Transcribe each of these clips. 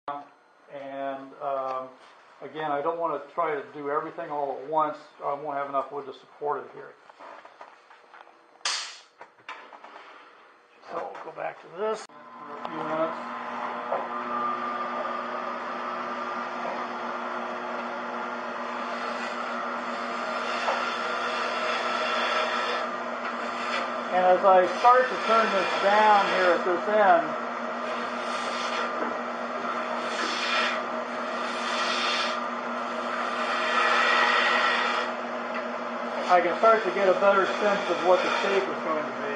And again, I don't want to try to do everything all at once. I won't have enough wood to support it here. So we'll go back to this for a few minutes. And as I start to turn this down here at this end, I can start to get a better sense of what the shape is going to be.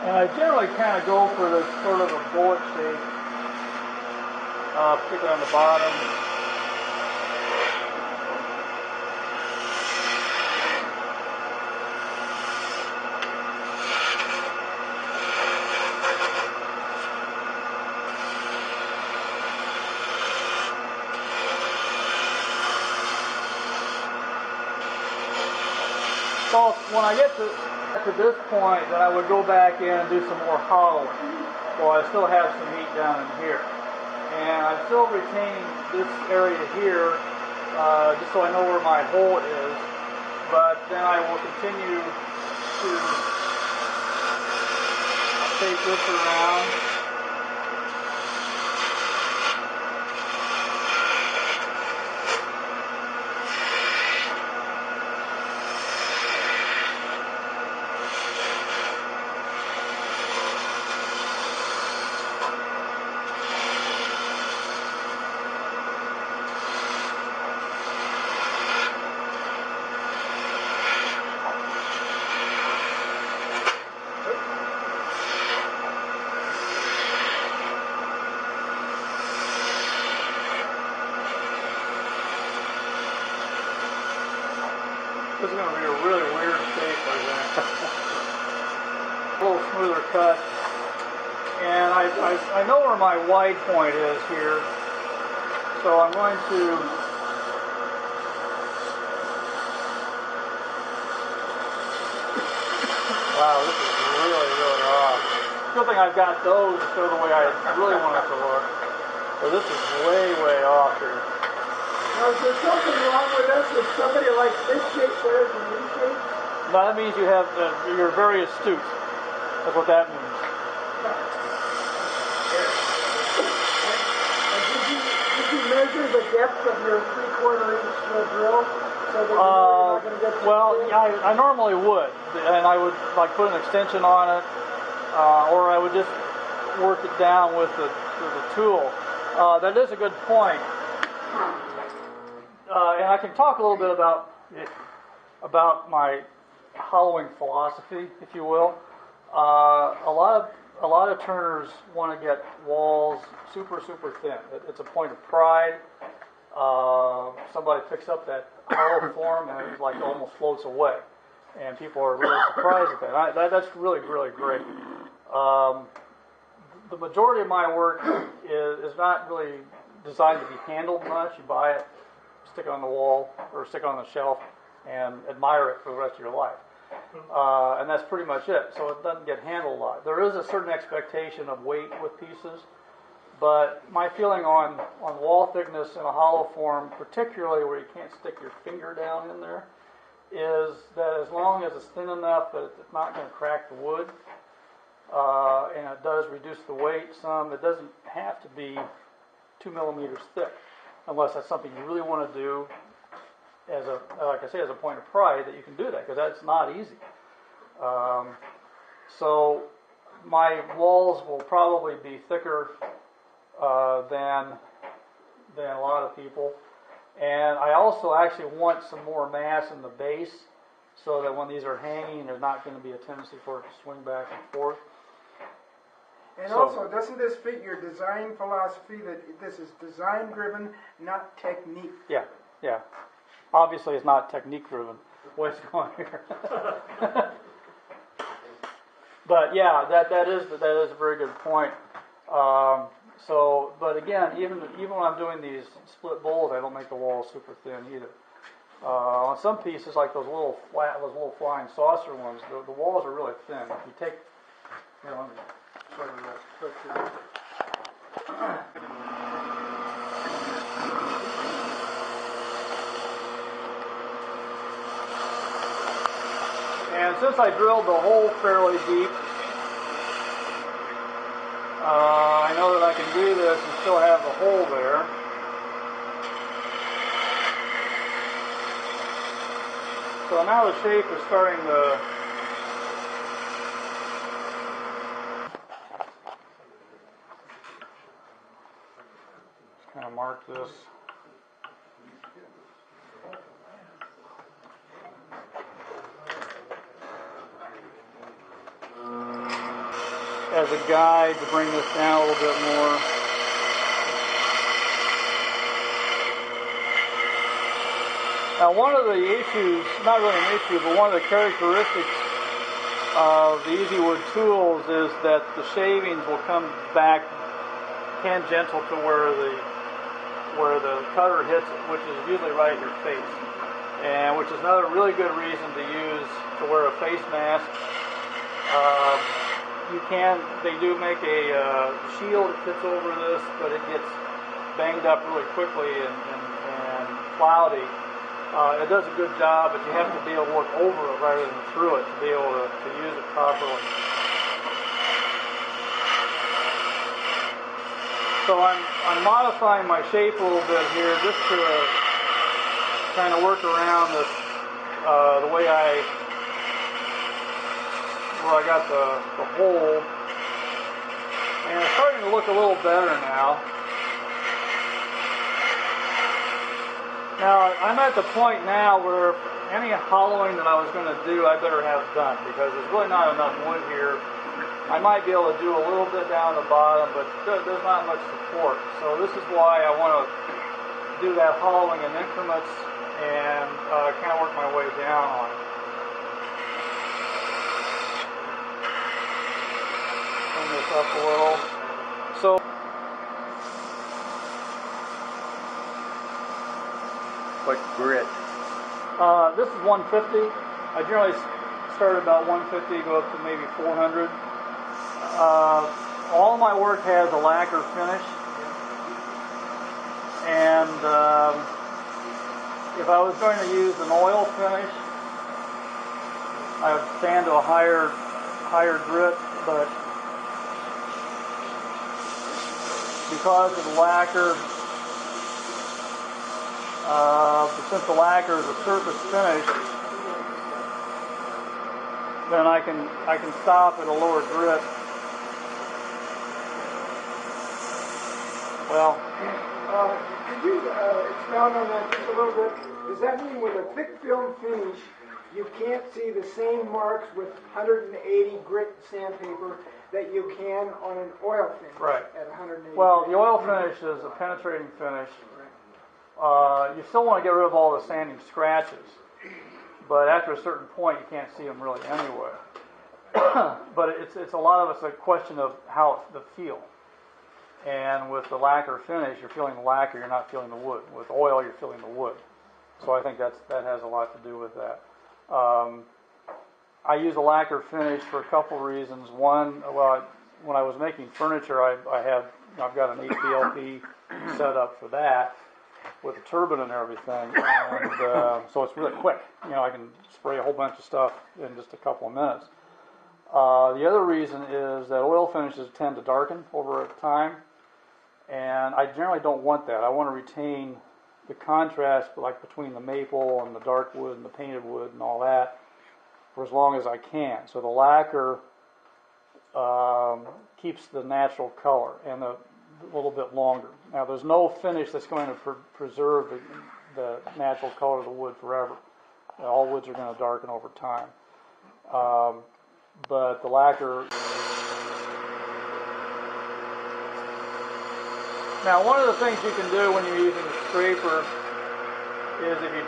And I generally kind of go for this sort of a bullet shape, particularly on the bottom. So when I get to this point, then I would go back in and do some more hollowing. So I still have some heat down in here. And I'm still retaining this area here, just so I know where my hole is. But then I will continue to take this around. This is going to be a really weird shape, I think. A little smoother cut. And I know where my wide point is here. So I'm going to wow, this is really, really off. Good thing I've got those to show the way I really want it to look. So this is way, way off here. Now, is there something wrong with us if somebody like this shape there is in this shape? No, that means you have, you're very astute. That's what that means. And did you measure the depth of your 3/4 inch drill so that you're not going to get too well, big? I normally would, and I would like put an extension on it, or I would just work it down with the tool. That is a good point. And I can talk a little bit about my hollowing philosophy, if you will. A lot of turners want to get walls super, super thin. It's a point of pride. Somebody picks up that hollow form and it like almost floats away, and people are really surprised at that. That's really, really great. The majority of my work is not really designed to be handled much. You buy it, stick it on the wall or stick it on the shelf and admire it for the rest of your life. And that's pretty much it. So it doesn't get handled a lot. There is a certain expectation of weight with pieces, but my feeling on wall thickness in a hollow form, particularly where you can't stick your finger down in there, is that as long as it's thin enough that it's not going to crack the wood, and it does reduce the weight some, it doesn't have to be 2 millimeters thick, unless that's something you really want to do as like I say, as a point of pride that you can do that, because that's not easy. So my walls will probably be thicker than a lot of people, and I also actually want some more mass in the base, so that when these are hanging, there's not going to be a tendency for it to swing back and forth. And also, doesn't this fit your design philosophy that this is design driven, not technique? Yeah. Obviously, it's not technique driven. What's going here? But yeah, that is a very good point. But again, even when I'm doing these split bowls, I don't make the walls super thin either. On some pieces, like those little flying saucer ones, the walls are really thin. If you take, let me show you that picture. And since I drilled the hole fairly deep, I know that I can do this and still have the hole there. So now the shape is starting to kind of mark this. As a guide to bring this down a little bit more. Now, one of the issues, not really an issue, but one of the characteristics of the EasyWood tools is that the shavings will come back tangential to where the cutter hits it, which is usually right at your face, and which is another really good reason to wear a face mask. They do make a shield that fits over this, but it gets banged up really quickly and cloudy. It does a good job, but you have to be able to look over it rather than through it to be able to use it properly. So I'm modifying my shape a little bit here just to kind of work around this, the way where I got the hole. And it's starting to look a little better now. Now, I'm at the point now where any hollowing that I was going to do, I better have done, because there's really not enough wood here. I might be able to do a little bit down the bottom, but there's not much support. So this is why I want to do that hollowing in increments and kind of work my way down on it. Turn this up a little. So what grit? This is 150. I generally start about 150, go up to maybe 400. All my work has a lacquer finish, and if I was going to use an oil finish, I would sand to a higher grit, but because of the lacquer, since the lacquer is a surface finish, then I can stop at a lower grit. Well, could you expound on that just a little bit? Does that mean with a thick film finish, you can't see the same marks with 180 grit sandpaper that you can on an oil finish right. At 180? Well, the oil finish is a penetrating finish. You still want to get rid of all the sanding scratches, but after a certain point, you can't see them really anywhere. But it's a lot of it's a question of how the feel. And with the lacquer finish, you're feeling the lacquer, you're not feeling the wood. With oil, you're feeling the wood. So I think that has a lot to do with that. I use a lacquer finish for a couple reasons. One, well, when I was making furniture, I've got an HPLP set up for that with a turbine and everything, and so it's really quick. I can spray a whole bunch of stuff in just a couple of minutes. The other reason is that oil finishes tend to darken over time, and I generally don't want that. I want to retain the contrast, like between the maple and the dark wood and the painted wood and all that, for as long as I can. So the lacquer keeps the natural color and a little bit longer. Now, there's no finish that's going to preserve the natural color of the wood forever. All woods are going to darken over time. But the lacquer... Now, one of the things you can do when you're using a scraper is if you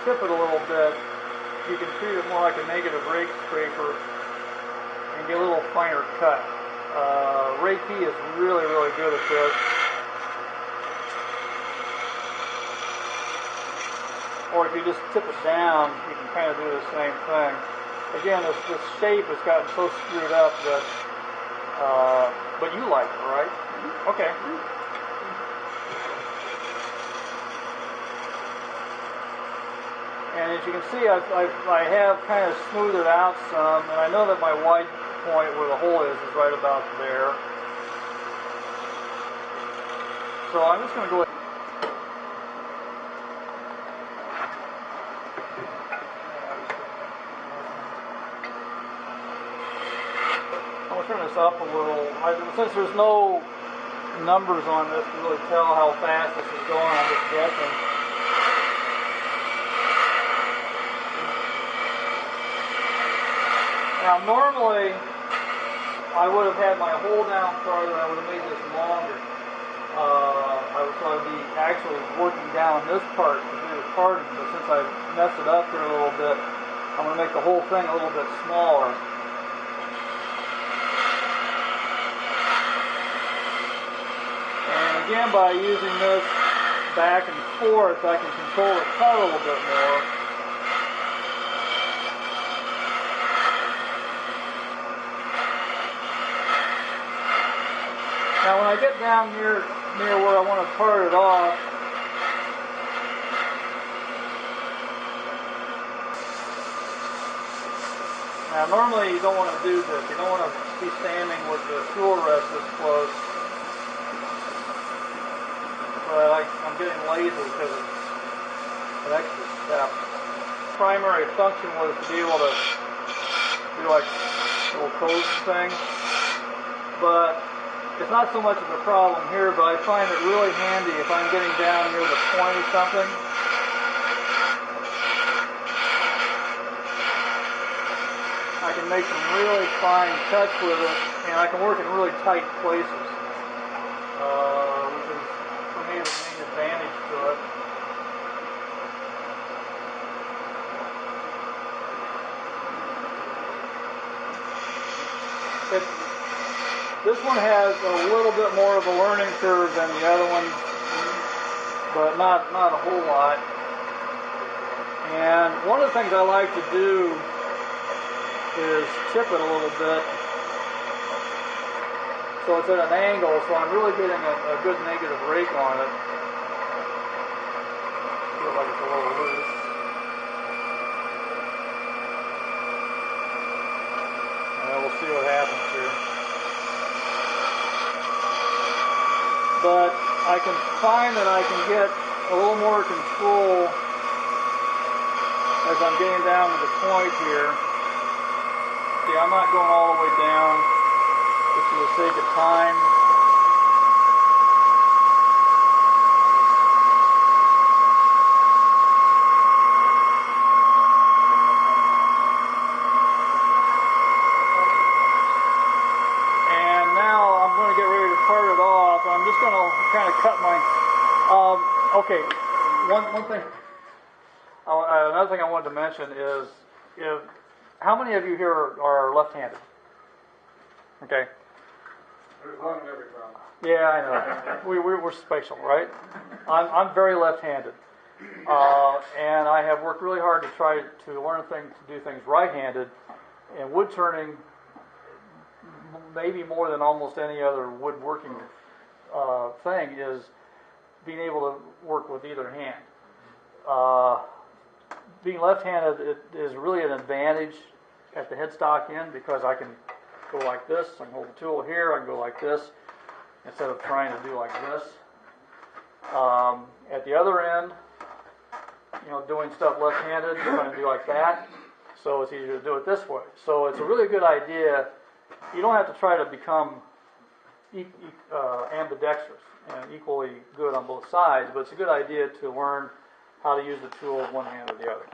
tip it a little bit, you can treat it more like a negative rake scraper and get a little finer cut. Reiki is really, really good at this. or if you just tip it down, you can kind of do the same thing. Again, this shape has gotten so screwed up that, but you like it, right? Okay. And as you can see, I have kind of smoothed it out some, and I know that my wide point where the hole is right about there. So I'm just going to go ahead. I'm going to turn this up a little. Since there's no numbers on this to really tell how fast this is going, I'm just guessing. Now normally, I would have had my hole down farther, I would have made this longer. So I'd be actually working down this part to do the parting, but since I've messed it up here a little bit, I'm going to make the whole thing a little bit smaller. And again, by using this back and forth, I can control the cut a little bit more. Now when I get down near where I want to part it off, now normally you don't want to do this. You don't want to be standing with the tool rest this close. But I'm getting lazy because it's an extra step. Primary function was to be able to do like little codes and things. But it's not so much of a problem here, but I find it really handy if I'm getting down near the point or something. I can make some really fine cuts with it, and I can work in really tight places, which is, for me, the main advantage to it. This one has a little bit more of a learning curve than the other one, but not a whole lot. And one of the things I like to do is tip it a little bit so it's at an angle, so I'm really getting a good negative rake on it. Feels like it's a little loose. And we'll see what happens here. But I can find that I can get a little more control as I'm getting down to the point here. See, I'm not going all the way down just for the sake of time. And now I'm going to get ready to part it off. I'm just going to kind of cut my... okay, one thing... another thing I wanted to mention is, how many of you here are left-handed? Okay. There's one in every problem. Yeah, I know. We're special, right? I'm very left-handed, and I have worked really hard to try to learn things, to do things right-handed. And wood turning, maybe more than almost any other woodworking thing, is being able to work with either hand. Being left-handed, it is really an advantage at the headstock end because I can go like this, I can hold the tool here, I can go like this, instead of trying to do like this. At the other end, doing stuff left-handed, trying to do like that, so it's easier to do it this way. So it's a really good idea. You don't have to try to become ambidextrous and equally good on both sides, but it's a good idea to learn how to use the tool with one hand or the other.